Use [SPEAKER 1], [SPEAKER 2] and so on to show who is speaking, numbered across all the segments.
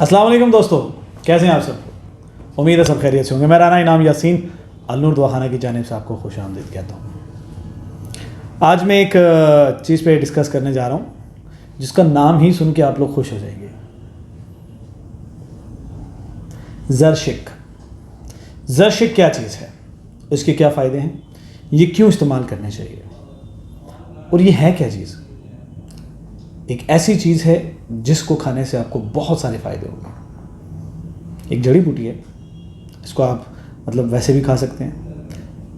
[SPEAKER 1] السلام علیکم دوستو، کیسے ہیں آپ سب؟ امید ہے سب خیریت سے ہوں گے۔ میں رانا انعام یاسین النور دواخانہ کی جانب سے آپ کو خوش آمدید کہتا ہوں۔ آج میں ایک چیز پہ ڈسکس کرنے جا رہا ہوں جس کا نام ہی سن کے آپ لوگ خوش ہو جائیں گے۔ زرشک۔ زرشک کیا چیز ہے، اس کے کیا فائدے ہیں، یہ کیوں استعمال کرنے چاہیے، اور یہ ہے کیا چیز؟ ایک ایسی چیز ہے جس کو کھانے سے آپ کو بہت سارے فائدے ہوں گے۔ ایک جڑی بوٹی ہے، اس کو آپ ویسے بھی کھا سکتے ہیں،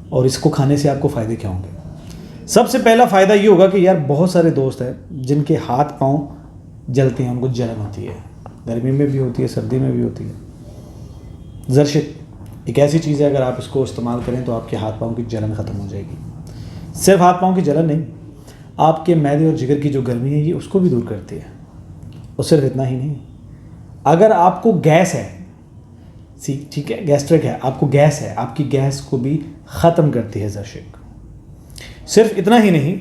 [SPEAKER 1] اور اس کو کھانے سے آپ کو فائدے کیا ہوں گے؟ سب سے پہلا فائدہ یہ ہوگا کہ یار بہت سارے دوست ہیں جن کے ہاتھ پاؤں جلتے ہیں، ان کو جلن ہوتی ہے، گرمی میں بھی ہوتی ہے، سردی میں بھی ہوتی ہے۔ زرشک ایک ایسی چیز ہے، اگر آپ اس کو استعمال کریں تو آپ کے ہاتھ پاؤں کی جلن ختم ہو جائے گی۔ صرف ہاتھ پاؤں کی جلن نہیں، آپ کے معدے اور جگر کی جو گرمی ہے یہ اس کو بھی دور کرتی ہے۔ اور صرف اتنا ہی نہیں، اگر آپ کو گیس ہے، ٹھیک ہے، گیسٹرک ہے، آپ کو گیس ہے، آپ کی گیس کو بھی ختم کرتی ہے زرشک۔ صرف اتنا ہی نہیں،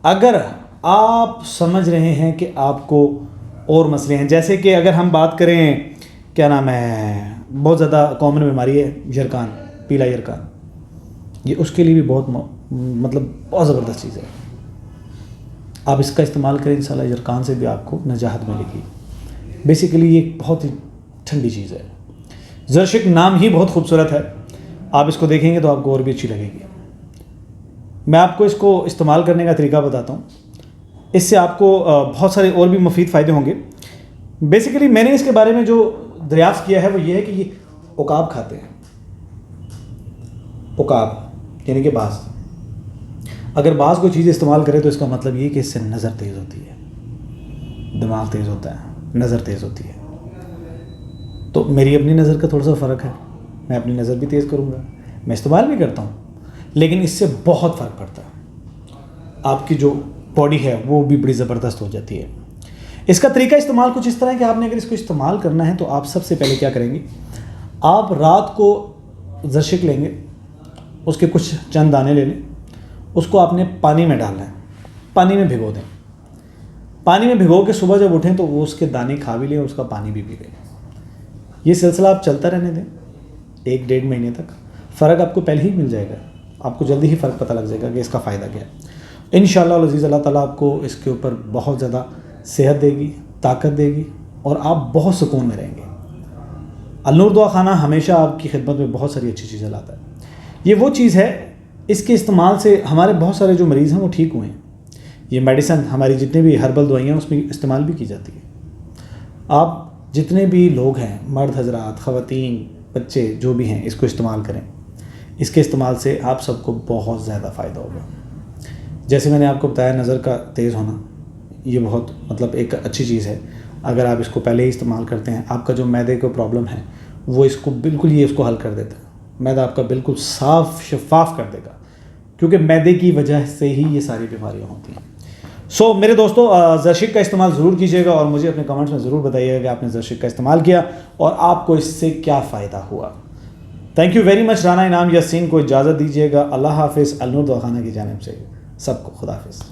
[SPEAKER 1] اگر آپ سمجھ رہے ہیں کہ آپ کو اور مسئلے ہیں، جیسے کہ اگر ہم بات کریں کیا نام ہے، بہت زیادہ کامن بیماری ہے یرکان، پیلا یرکان، یہ اس کے لیے بھی بہت بہت زبردست چیز ہے۔ آپ اس کا استعمال کریں، انشاءاللہ یرکان سے بھی آپ کو نجات ملے گی۔ بیسیکلی یہ ایک بہت ہی ٹھنڈی چیز ہے۔ زرشک نام ہی بہت خوبصورت ہے، آپ اس کو دیکھیں گے تو آپ کو اور بھی اچھی لگے گی۔ میں آپ کو اس کو استعمال کرنے کا طریقہ بتاتا ہوں، اس سے آپ کو بہت سارے اور بھی مفید فائدے ہوں گے۔ بیسیکلی میں نے اس کے بارے میں جو دریافت کیا ہے وہ یہ ہے کہ یہ عقاب کھاتے ہیں۔ عقاب یعنی کہ باز، اگر بعض کوئی چیز استعمال کرے تو اس کا مطلب یہ کہ اس سے نظر تیز ہوتی ہے، دماغ تیز ہوتا ہے، نظر تیز ہوتی ہے۔ تو میری اپنی نظر کا تھوڑا سا فرق ہے، میں اپنی نظر بھی تیز کروں گا، میں استعمال بھی کرتا ہوں، لیکن اس سے بہت فرق پڑتا ہے۔ آپ کی جو باڈی ہے وہ بھی بڑی زبردست ہو جاتی ہے۔ اس کا طریقہ استعمال کچھ اس طرح ہے کہ آپ نے اگر اس کو استعمال کرنا ہے تو آپ سب سے پہلے کیا کریں گے، آپ رات کو زرشک لیں گے، اس کے کچھ چند دانے لے لیں، اس کو آپ نے پانی میں ڈالنا ہے، پانی میں بھگو دیں۔ پانی میں بھگو کے صبح جب اٹھیں تو وہ اس کے دانے کھا بھی لیں اور اس کا پانی بھی پی لیں۔ یہ سلسلہ آپ چلتا رہنے دیں 1-1.5 مہینے تک، فرق آپ کو پہلے ہی مل جائے گا، آپ کو جلدی ہی فرق پتہ لگ جائے گا کہ اس کا فائدہ کیا ہے۔ انشاءاللہ العزیز اللہ تعالیٰ آپ کو اس کے اوپر بہت زیادہ صحت دے گی، طاقت دے گی، اور آپ بہت سکون میں رہیں گے۔ النور دواخانہ ہمیشہ آپ کی خدمت میں بہت ساری اچھی چیزیں لاتا ہے۔ یہ وہ چیز ہے، اس کے استعمال سے ہمارے بہت سارے جو مریض ہیں وہ ٹھیک ہوئے ہیں۔ یہ میڈیسن ہماری جتنے بھی ہربل دوائیاں ہیں اس میں استعمال بھی کی جاتی ہے۔ آپ جتنے بھی لوگ ہیں، مرد حضرات، خواتین، بچے جو بھی ہیں، اس کو استعمال کریں۔ اس کے استعمال سے آپ سب کو بہت زیادہ فائدہ ہوگا۔ جیسے میں نے آپ کو بتایا، نظر کا تیز ہونا یہ بہت ایک اچھی چیز ہے۔ اگر آپ اس کو پہلے ہی استعمال کرتے ہیں، آپ کا جو معدے کو پرابلم ہے وہ اس کو بالکل اس کو حل کر دیتا ہے۔ معدہ آپ کا بالکل صاف شفاف کر دے گا، کیونکہ معدے کی وجہ سے ہی یہ ساری بیماریاں ہوتی ہیں۔ میرے دوستو، زرشک کا استعمال ضرور کیجیے گا، اور مجھے اپنے کمنٹس میں ضرور بتائیے گا کہ آپ نے زرشک کا استعمال کیا اور آپ کو اس سے کیا فائدہ ہوا۔ Thank you very much. Rana انعام یاسین کو اجازت دیجیے گا۔ اللہ حافظ۔ النور دواخانہ کی جانب سے سب کو خدا حافظ۔